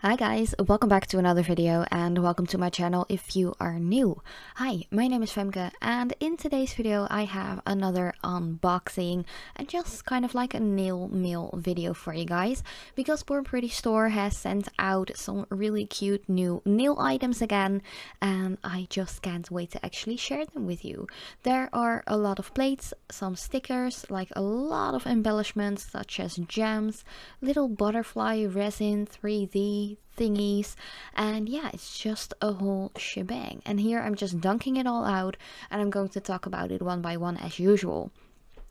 Hi guys, welcome back to another video and welcome to my channel if you are new. Hi, my name is Femke and in today's video I have another unboxing and just kind of like a nail mail video for you guys because Born Pretty Store has sent out some really cute new nail items again and I just can't wait to actually share them with you. There are a lot of plates, some stickers, like a lot of embellishments such as gems, little butterfly resin 3D thingies, and yeah, it's just a whole shebang. And here I'm just dunking it all out and I'm going to talk about it one by one as usual.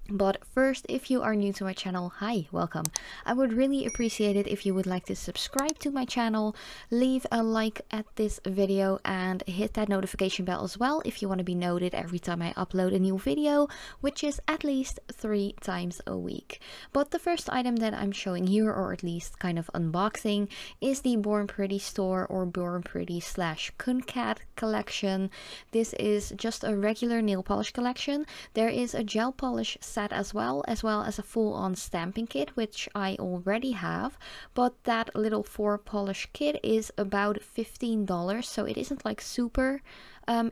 But first, if you are new to my channel, hi, welcome. I would really appreciate it if you would like to subscribe to my channel, leave a like at this video and hit that notification bell as well if you want to be noted every time I upload a new video, which is at least 3 times a week. But the first item that I'm showing here, or at least kind of unboxing, is the Born Pretty Store or Born Pretty / Kunkat collection. This is just a regular nail polish collection. There is a gel polish set as well as a full-on stamping kit, which I already have, but that little 4 polish kit is about $15, so it isn't like super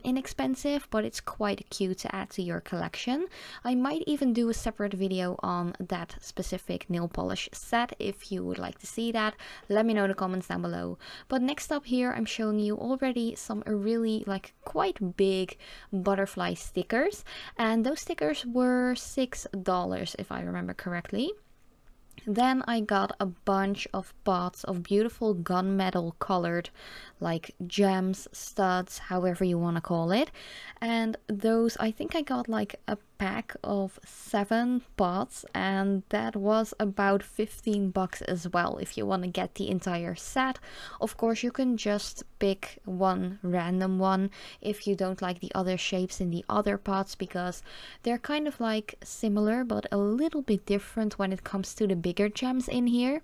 inexpensive, but it's quite cute to add to your collection. I might even do a separate video on that specific nail polish set if you would like to see that. Let me know in the comments down below. But next up here I'm showing you already some really like quite big butterfly stickers, and those stickers were $6 if I remember correctly. Then I got a bunch of pots of beautiful gunmetal colored like gems, studs, however you want to call it. And those, I think I got like a pack of 7 pots and that was about 15 bucks as well if you want to get the entire set. Of course you can just pick one random one if you don't like the other shapes in the other pots, because they're kind of like similar but a little bit different when it comes to the bigger gems in here.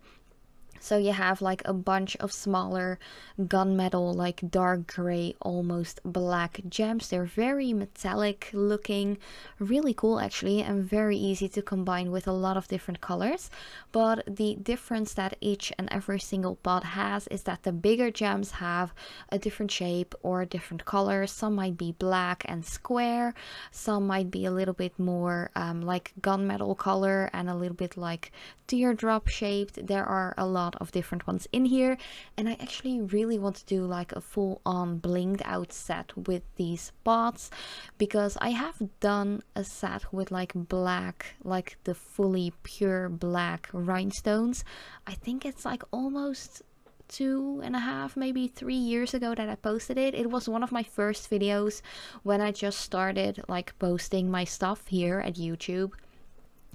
So you have like a bunch of smaller gunmetal, like dark gray, almost black gems. They're very metallic looking, really cool actually, and very easy to combine with a lot of different colors. But the difference that each and every single pot has is that the bigger gems have a different shape or a different color. Some might be black and square, some might be a little bit more like gunmetal color and a little bit like teardrop shaped. There are a lot of different ones in here, and I actually really want to do like a full-on blinged out set with these pots, because I have done a set with like black, like the fully pure black rhinestones. I think it's like almost 2.5, maybe 3 years ago that I posted it. It was one of my first videos when I just started like posting my stuff here at YouTube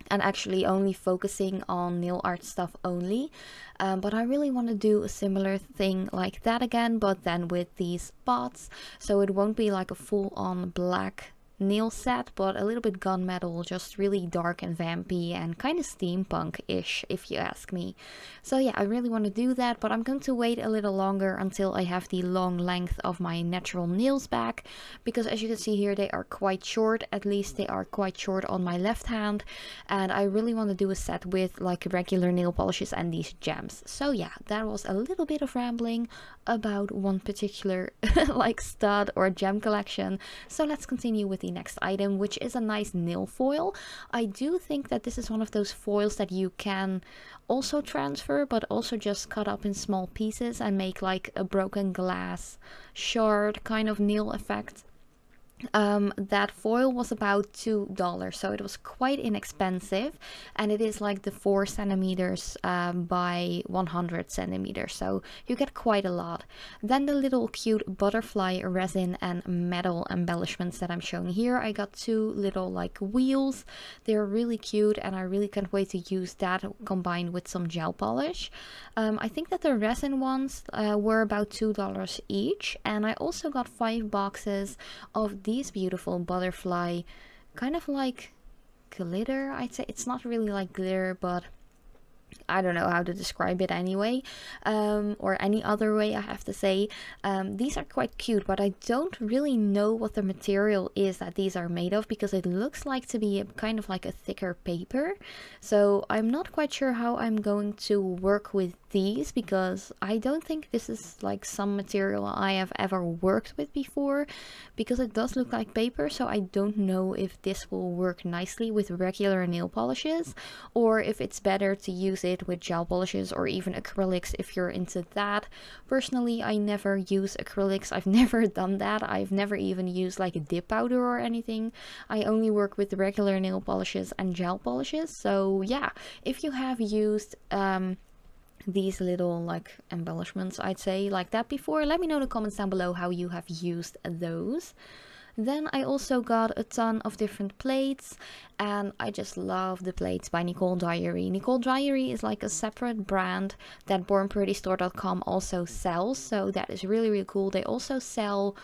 and actually only focusing on nail art stuff only. But I really want to do a similar thing like that again, but then with these pots, so it won't be like a full-on black nail set, but a little bit gunmetal, just really dark and vampy and kind of steampunk-ish if you ask me. So yeah, I really want to do that, but I'm going to wait a little longer until I have the long length of my natural nails back, because as you can see here they are quite short, at least they are quite short on my left hand, and I really want to do a set with like regular nail polishes and these gems. So yeah, that was a little bit of rambling about one particular like stud or gem collection. So let's continue with the next item, which is a nice nail foil. I do think that this is one of those foils that you can also transfer, but also just cut up in small pieces and make like a broken glass shard kind of nail effect. That foil was about $2, so it was quite inexpensive, and it is like the 4 centimeters by 100 centimeters, so you get quite a lot. Then the little cute butterfly resin and metal embellishments that I'm showing here, I got 2 little like wheels. They're really cute and I really can't wait to use that combined with some gel polish. I think that the resin ones were about $2 each, and I also got 5 boxes of these beautiful butterfly, kind of like glitter. I'd say it's not really like glitter, but I don't know how to describe it anyway, or any other way I have to say. These are quite cute, but I don't really know what the material is that these are made of, because it looks like to be a kind of like a thicker paper. So I'm not quite sure how I'm going to work with these because I don't think this is like some material I have ever worked with before, because it does look like paper, so I don't know if this will work nicely with regular nail polishes or if it's better to use it with gel polishes or even acrylics if you're into that. Personally, I never use acrylics. I've never done that. I've never even used like a dip powder or anything. I only work with regular nail polishes and gel polishes. So yeah, if you have used these little like embellishments, I'd say, like that before, let me know in the comments down below how you have used those. Then I also got a ton of different plates, and I just love the plates by Nicole Diary. Nicole Diary is like a separate brand that bornprettystore.com also sells, so that is really, really cool. They also sell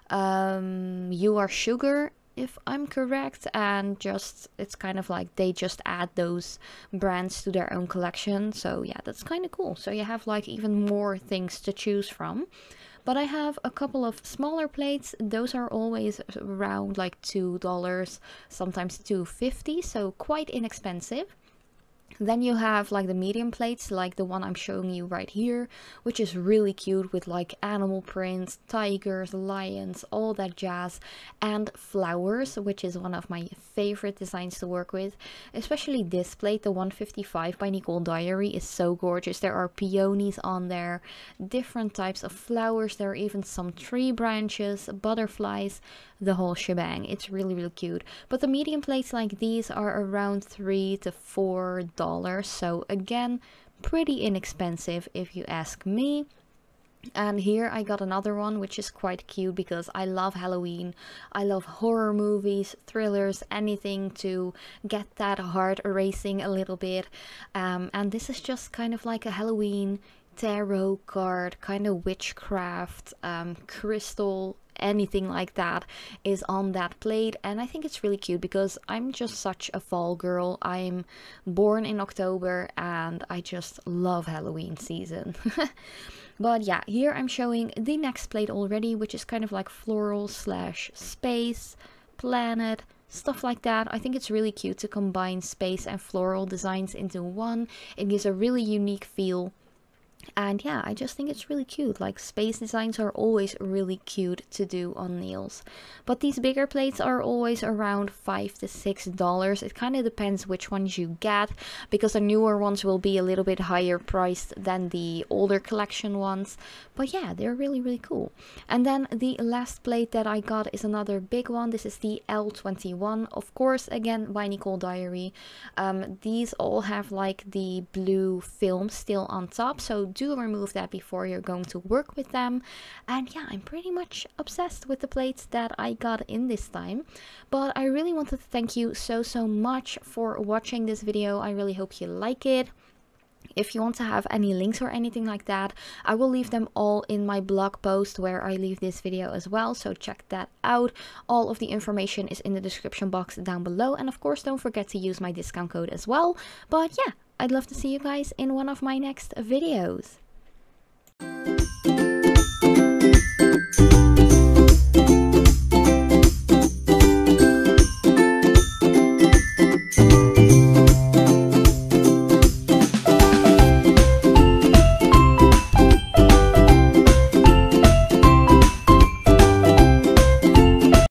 You Are Sugar, if I'm correct, and just it's kind of like they just add those brands to their own collection. So yeah, that's kind of cool. So you have like even more things to choose from. But I have a couple of smaller plates. Those are always around like $2, sometimes $2.50, so quite inexpensive. Then you have like the medium plates, like the one I'm showing you right here, which is really cute with like animal prints, tigers, lions, all that jazz, and flowers, which is one of my favorite designs to work with. Especially this plate, the 155 by Nicole Diary, is so gorgeous. There are peonies on there, different types of flowers. There are even some tree branches, butterflies, the whole shebang. It's really, really cute. But the medium plates like these are around $3 to $4, so again, pretty inexpensive if you ask me. And here I got another one which is quite cute because I love Halloween. I love horror movies, thrillers, anything to get that heart racing a little bit. And this is just kind of like a Halloween tarot card, kind of witchcraft, crystal, anything like that is on that plate. And I think it's really cute because I'm just such a fall girl. I'm born in October and I just love Halloween season. But yeah, here I'm showing the next plate already, which is kind of like floral slash space, planet, stuff like that. I think it's really cute to combine space and floral designs into one. It gives a really unique feel. And yeah, I just think it's really cute. Like, space designs are always really cute to do on nails. But these bigger plates are always around $5 to $6. It kind of depends which ones you get, because the newer ones will be a little bit higher priced than the older collection ones. But yeah, they're really, really cool. And then the last plate that I got is another big one. This is the L21, of course, again by Nicole Diary. These all have like the blue film still on top, so do remove that before you're going to work with them. And yeah, I'm pretty much obsessed with the plates that I got in this time. But I really wanted to thank you so much for watching this video. I really hope you like it. If you want to have any links or anything like that, I will leave them all in my blog post where I leave this video as well, so check that out. All of the information is in the description box down below, and of course don't forget to use my discount code as well. But yeah, I'd love to see you guys in one of my next videos.